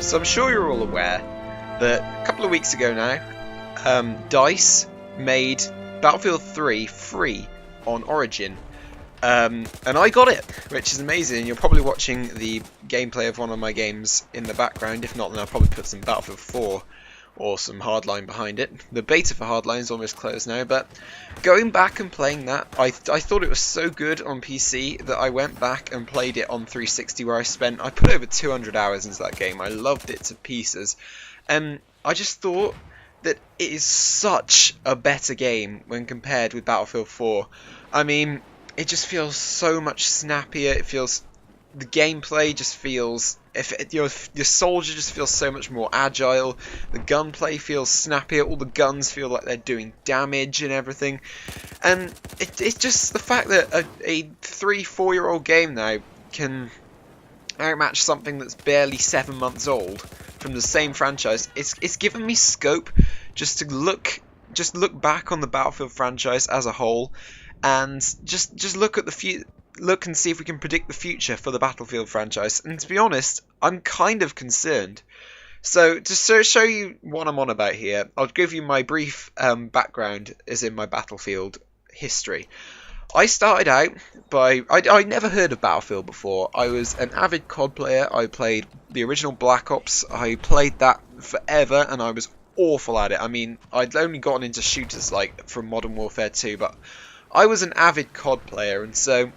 So I'm sure you're all aware that a couple of weeks ago now, DICE made Battlefield 3 free on Origin. And I got it, which is amazing. You're probably watching the gameplay of one of my games in the background. If not, then I'll probably put some Battlefield 4 or some Hardline behind it. The beta for Hardline is almost closed now, but going back and playing that, I thought it was so good on PC that I went back and played it on 360, where I put over 200 hours into that game. I loved it to pieces, and I just thought that it is such a better game when compared with Battlefield 4. I mean, it just feels so much snappier. The gameplay just feels, your soldier just feels so much more agile. The gunplay feels snappier. All the guns feel like they're doing damage and everything. And it's just the fact that a 3-4 year old game now can outmatch something that's barely 7 months old from the same franchise. It's given me scope just to look back on the Battlefield franchise as a whole, and just look at look and see if we can predict the future for the Battlefield franchise. And to be honest, I'm kind of concerned. So to show you what I'm on about here, I'll give you my brief background as in my Battlefield history. I started out by... I never heard of Battlefield before. I was an avid COD player. I played the original Black Ops. I played that forever, and I was awful at it. I mean, I'd only gotten into shooters like from Modern Warfare 2, but I was an avid COD player, and so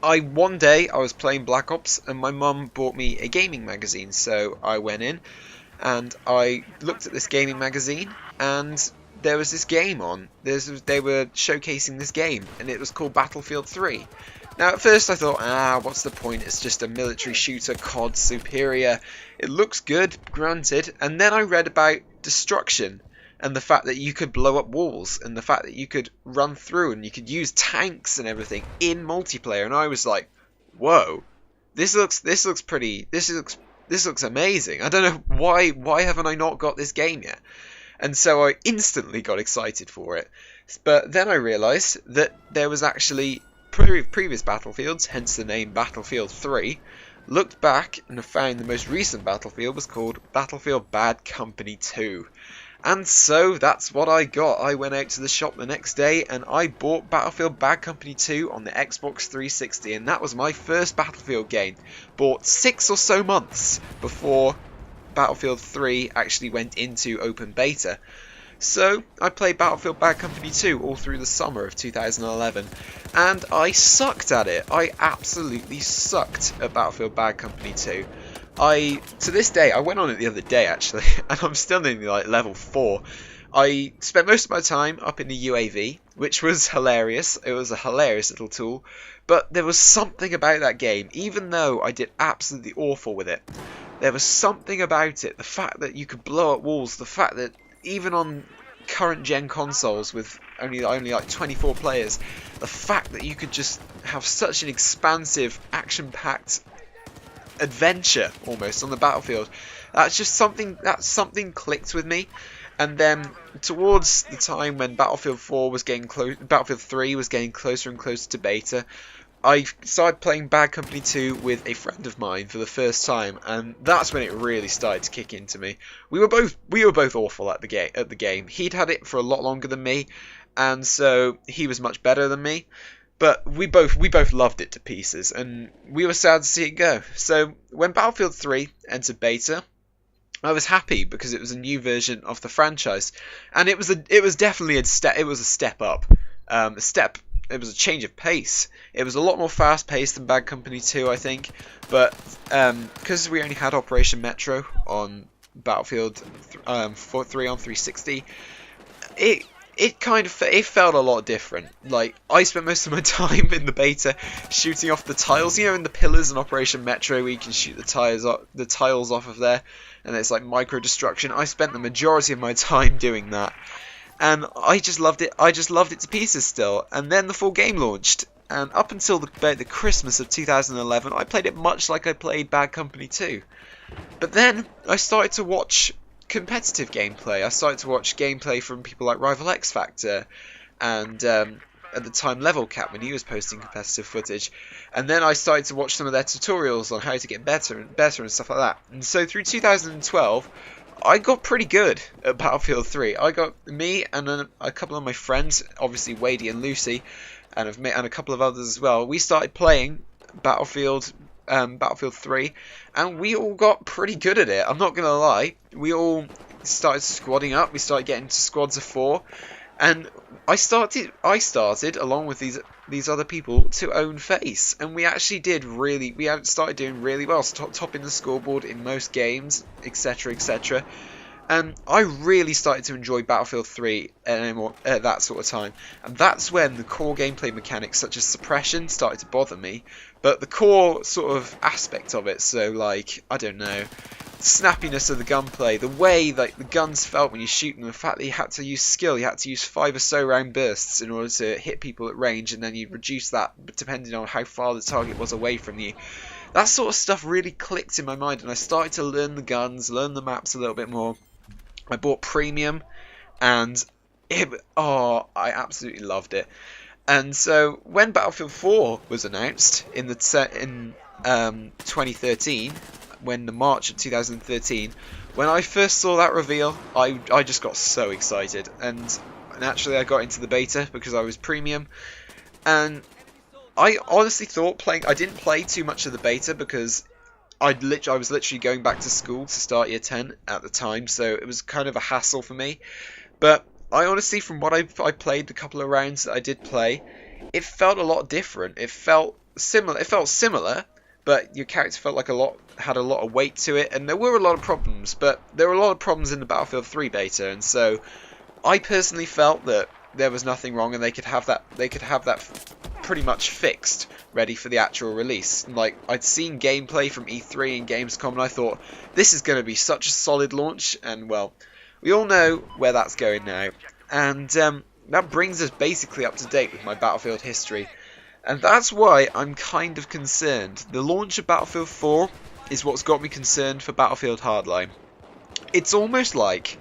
one day I was playing Black Ops and my mum bought me a gaming magazine. So I went in and I looked at this gaming magazine, and there was this game on. They were showcasing this game, and it was called Battlefield 3. Now at first I thought, what's the point? It's just a military shooter, COD superior. It looks good, granted. And then I read about destruction, and the fact that you could blow up walls, and the fact that you could run through, and you could use tanks and everything in multiplayer, and I was like, whoa, this looks amazing. I don't know why haven't I not got this game yet? And so I instantly got excited for it. But then I realised that there was actually previous Battlefields, hence the name Battlefield 3. Looked back and found the most recent Battlefield was called Battlefield Bad Company 2. And so that's what I got. I went out to the shop the next day and I bought Battlefield Bad Company 2 on the Xbox 360, and that was my first Battlefield game. Bought 6 or so months before Battlefield 3 actually went into open beta. So I played Battlefield Bad Company 2 all through the summer of 2011, and I sucked at it. I absolutely sucked at Battlefield Bad Company 2. To this day, I went on it the other day actually, and I'm still only like level 4. I spent most of my time up in the UAV, which was hilarious. It was a hilarious little tool, but there was something about that game, even though I did absolutely awful with it. There was something about it, the fact that you could blow up walls, the fact that even on current gen consoles with only like 24 players, the fact that you could just have such an expansive, action-packed adventure almost on the battlefield, something clicked with me. And then towards the time when Battlefield 3 was getting closer and closer to beta, I started playing Bad Company 2 with a friend of mine for the first time, and that's when it really started to kick into me. We were both awful at the game. He'd had it for a lot longer than me, and so he was much better than me. But we both loved it to pieces, and we were sad to see it go. So when Battlefield 3 entered beta, I was happy because it was a new version of the franchise, and it was definitely a step up. It was a change of pace. It was a lot more fast-paced than Bad Company 2, I think. But because we only had Operation Metro on Battlefield 3 on 360, it felt a lot different. Like, I spent most of my time in the beta shooting off the tiles, in the pillars in Operation Metro where you can shoot the tiles off of there, and it's like micro destruction. I spent the majority of my time doing that, and I just loved it. I just loved it to pieces still. And then the full game launched, and up until the Christmas of 2011, I played it much like I played Bad Company 2. But then I started to watch competitive gameplay. I started to watch gameplay from people like Rival X Factor and at the time Level Cap when he was posting competitive footage, and then I started to watch some of their tutorials on how to get better and stuff like that. And so through 2012, I got pretty good at Battlefield 3. I got me and a couple of my friends, obviously Wadey and Lucy, and a couple of others as well. We started playing Battlefield 3, and we all got pretty good at it. I'm not gonna lie. We all started squadding up. We started getting to squads of 4, and I started along with these other people to own FaZe, and we actually started doing really well, topping the scoreboard in most games, etc, etc. And I really started to enjoy Battlefield 3 at that sort of time, and that's when the core gameplay mechanics such as suppression started to bother me. But the core sort of aspect of it, so like, I don't know, snappiness of the gunplay, the way like the guns felt when you shoot them, the fact that you had to use skill, you had to use 5 or so round bursts in order to hit people at range, and then you'd reduce that depending on how far the target was away from you. That sort of stuff really clicked in my mind, and I started to learn the guns, learn the maps a little bit more. I bought Premium, and I absolutely loved it. And so when Battlefield 4 was announced in 2013, when the March of 2013, when I first saw that reveal, I just got so excited, and naturally I got into the beta because I was Premium, and I honestly thought I didn't play too much of the beta because I was literally going back to school to start year 10 at the time, so it was kind of a hassle for me. But I honestly, from what I played, the couple of rounds that I did play, it felt a lot different. It felt similar, but your character felt like had a lot of weight to it, and there were a lot of problems. But there were a lot of problems in the Battlefield 3 beta, and so I personally felt that there was nothing wrong, and they could have that pretty much fixed, ready for the actual release. Like, I'd seen gameplay from E3 and Gamescom, and I thought, this is going to be such a solid launch, and well, we all know where that's going now. And that brings us basically up to date with my Battlefield history, and that's why I'm kind of concerned. The launch of Battlefield 4 is what's got me concerned for Battlefield Hardline. It's almost like,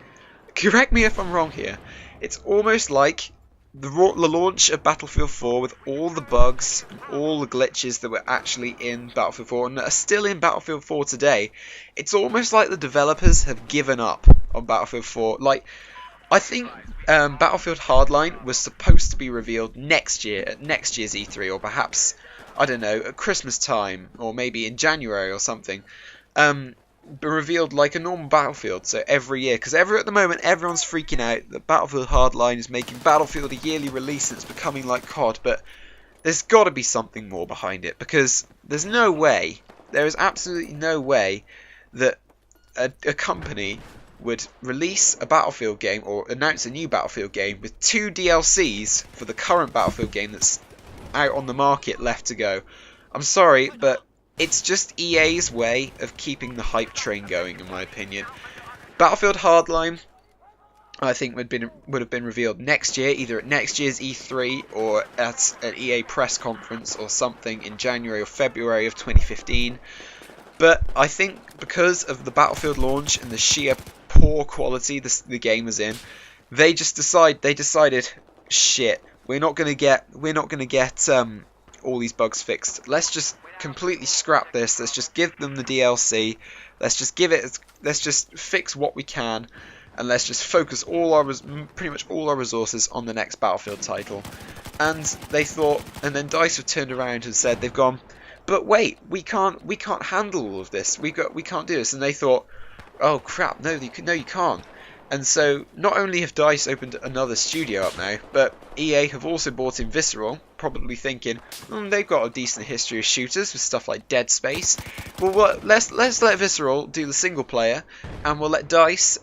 correct me if I'm wrong here, it's almost like the launch of Battlefield 4 with all the bugs and all the glitches that were actually in Battlefield 4 and that are still in Battlefield 4 today. It's almost like the developers have given up on Battlefield 4. Like, I think Battlefield Hardline was supposed to be revealed next year at next year's E3, or perhaps, I don't know, at Christmas time, or maybe in January or something. Revealed like a normal Battlefield, so every year, because at the moment everyone's freaking out that Battlefield Hardline is making Battlefield a yearly release and it's becoming like COD, but there's got to be something more behind it, because there is absolutely no way that a company would release a Battlefield game or announce a new Battlefield game with 2 DLCs for the current Battlefield game that's out on the market left to go. I'm sorry, but it's just EA's way of keeping the hype train going, in my opinion. Battlefield Hardline, I think would have been revealed next year, either at next year's E3 or at an EA press conference or something in January or February of 2015. But I think because of the Battlefield launch and the sheer poor quality the game was in, they decided, shit, we're not gonna get all these bugs fixed. Let's just completely scrap this. Let's just give them the DLC. Let's just fix what we can, and let's just focus pretty much all our resources on the next Battlefield title. And they thought, and then DICE have turned around and said they've gone, but wait, we can't handle all of this. We can't do this. And they thought, oh crap, no, you can't. And so not only have DICE opened another studio up now, but EA have also bought in Visceral, probably thinking, they've got a decent history of shooters with stuff like Dead Space. Well, let's let Visceral do the single player, and we'll let DICE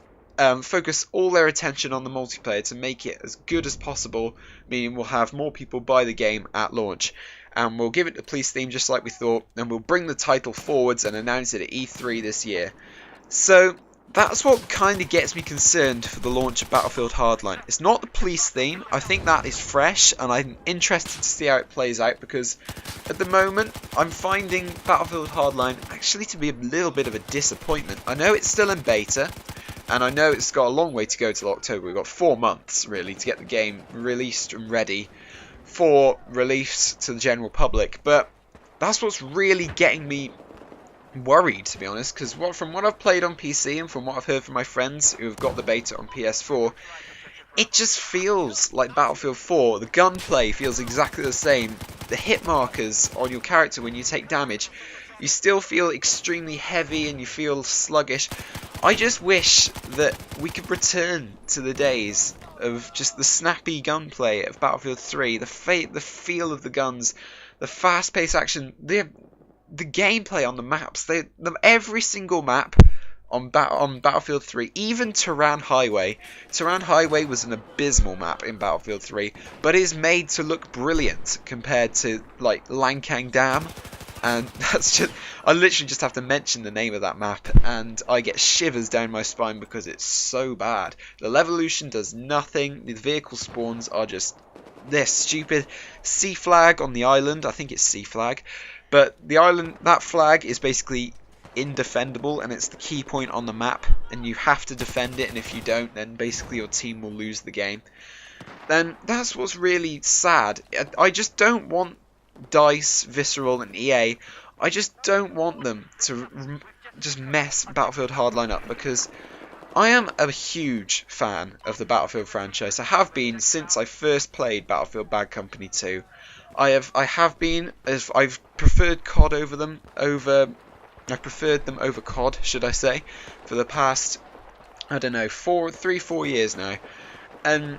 focus all their attention on the multiplayer to make it as good as possible, meaning we'll have more people buy the game at launch. And we'll give it the police theme just like we thought, and we'll bring the title forwards and announce it at E3 this year. So that's what kind of gets me concerned for the launch of Battlefield Hardline. It's not the police theme. I think that is fresh, and I'm interested to see how it plays out, because at the moment I'm finding Battlefield Hardline actually to be a little bit of a disappointment. I know it's still in beta, and I know it's got a long way to go till October. We've got 4 months really to get the game released and ready for release to the general public. But that's what's really getting me worried, to be honest, because from what I've played on PC and from what I've heard from my friends who have got the beta on PS4, it just feels like Battlefield 4. The gunplay feels exactly the same. The hit markers on your character when you take damage, you still feel extremely heavy and you feel sluggish. I just wish that we could return to the days of just the snappy gunplay of Battlefield 3, the feel of the guns, the fast-paced action, the gameplay on the maps. Every single map on Battlefield 3, even Tehran Highway. Tehran Highway was an abysmal map in Battlefield 3, but is made to look brilliant compared to like Lankang Dam. And that's just, I literally just have to mention the name of that map and I get shivers down my spine because it's so bad. The Levolution does nothing. The vehicle spawns are just this stupid C flag on the island. I think it's C flag. But the island, that flag is basically indefendable and it's the key point on the map and you have to defend it, and if you don't then basically your team will lose the game. Then that's what's really sad. I just don't want DICE, Visceral and EA, I just don't want them to just mess Battlefield Hardline up, because I am a huge fan of the Battlefield franchise. I have been since I first played Battlefield Bad Company 2. I've preferred COD over them, I've preferred them over COD, should I say, for the past, I don't know, 3-4 years now. And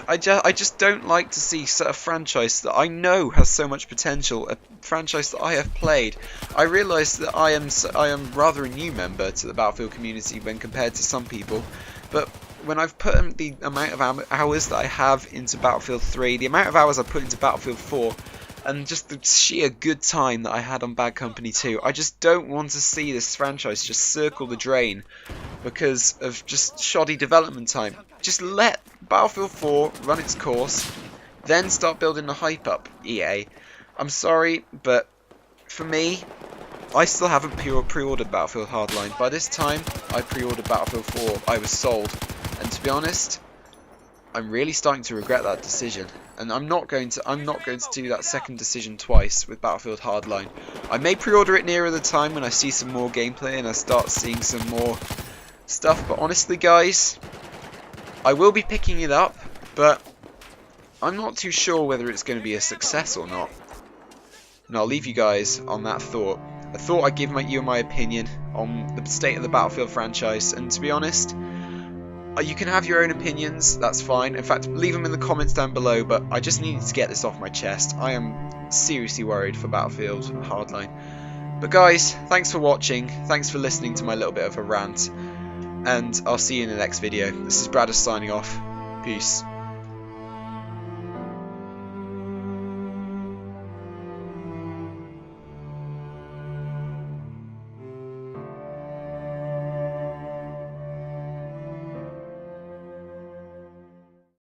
I just don't like to see a franchise that I know has so much potential, a franchise that I have played. I realise that I am rather a new member to the Battlefield community when compared to some people, but when I've put the amount of hours that I have into Battlefield 3, the amount of hours I put into Battlefield 4, and just the sheer good time that I had on Bad Company 2, I just don't want to see this franchise just circle the drain because of just shoddy development time. Just let Battlefield 4 run its course, then start building the hype up, EA. I'm sorry, but for me, I still haven't pre-ordered Battlefield Hardline. By this time, I pre-ordered Battlefield 4, I was sold. And to be honest, I'm really starting to regret that decision. And I'm not going to do that second decision twice with Battlefield Hardline. I may pre-order it nearer the time when I see some more gameplay and I start seeing some more stuff, but honestly guys, I will be picking it up, but I'm not too sure whether it's going to be a success or not. And I'll leave you guys on that thought. I thought I'd give you my opinion on the state of the Battlefield franchise, and to be honest, you can have your own opinions, that's fine. In fact, leave them in the comments down below, but I just needed to get this off my chest. I am seriously worried for Battlefield Hardline. But guys, thanks for watching, thanks for listening to my little bit of a rant, and I'll see you in the next video. This is Brad signing off. Peace.